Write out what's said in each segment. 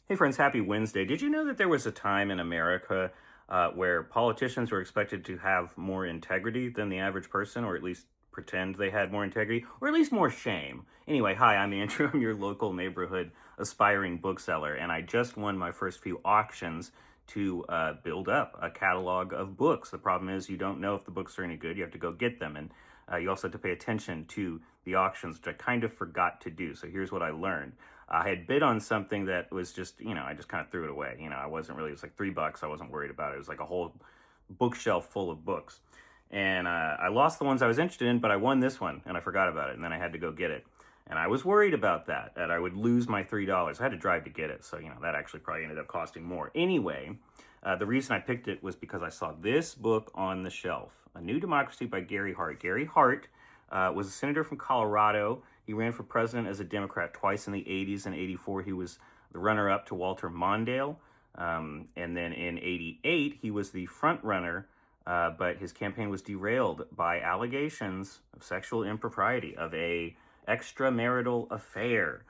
Hey friends, happy Wednesday. Did you know that there was a time in America where politicians were expected to have more integrity than the average person, or at least pretend they had more integrity, or at least more shame? Anyway, hi, I'm Andrew. I'm your local neighborhood aspiring bookseller, and I just won my first few auctions to build up a catalog of books. The problem is you don't know if the books are any good. You have to go get them, and you also have to pay attention to the auctions, which I kind of forgot to do. So here's what I learned. I had bid on something that was just, I just kind of threw it away. I wasn't really, it was like $3. I wasn't worried about it. It was like a whole bookshelf full of books. And I lost the ones I was interested in, but I won this one and I forgot about it. And then I had to go get it. And I was worried about that I would lose my $3. I had to drive to get it. So, that actually probably ended up costing more. Anyway, the reason I picked it was because I saw this book on the shelf, A New Democracy by Gary Hart. Gary Hart was a senator from Colorado. He ran for president as a Democrat twice in the 80s. In 84, he was the runner-up to Walter Mondale. And then in 88, he was the front runner, but his campaign was derailed by allegations of sexual impropriety, of a extramarital affair.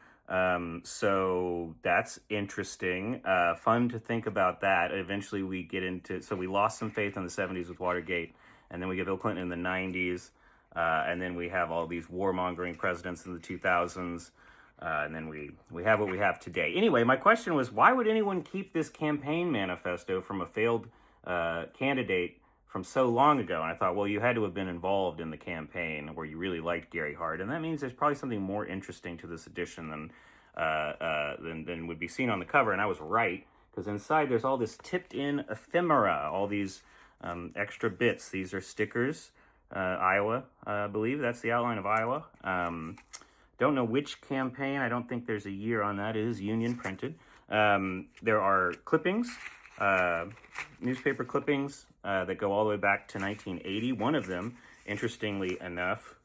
So that's interesting. Fun to think about that. Eventually we get into, so we lost some faith in the 70s with Watergate, and then we get Bill Clinton in the 90s. And then we have all these warmongering presidents in the 2000s. And then we have what we have today. Anyway, my question was, why would anyone keep this campaign manifesto from a failed candidate from so long ago? And I thought, well, you had to have been involved in the campaign where you really liked Gary Hart. And that means there's probably something more interesting to this edition than would be seen on the cover. And I was right, because inside there's all this tipped-in ephemera, all these extra bits. These are stickers. Iowa, I believe. That's the outline of Iowa. Don't know which campaign. I don't think there's a year on that. It is union printed. There are clippings, newspaper clippings that go all the way back to 1980. One of them, interestingly enough,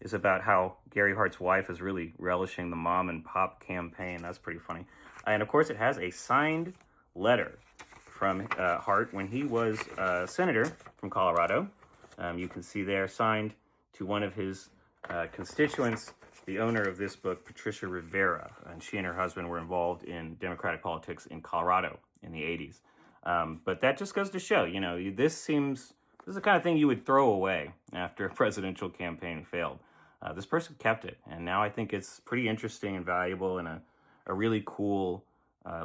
is about how Gary Hart's wife is really relishing the mom and pop campaign. That's pretty funny. And of course, it has a signed letter from Hart when he was senator from Colorado. You can see there, signed to one of his constituents, the owner of this book, Patricia Rivera, and she and her husband were involved in Democratic politics in Colorado in the 80s. But that just goes to show, this is the kind of thing you would throw away after a presidential campaign failed. This person kept it, and now I think it's pretty interesting and valuable, and a really cool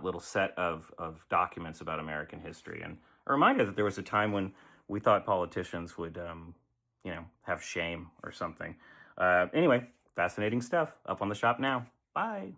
little set of documents about American history, and a reminder that there was a time when we thought politicians would, have shame or something. Anyway, fascinating stuff. Up on the shop now. Bye.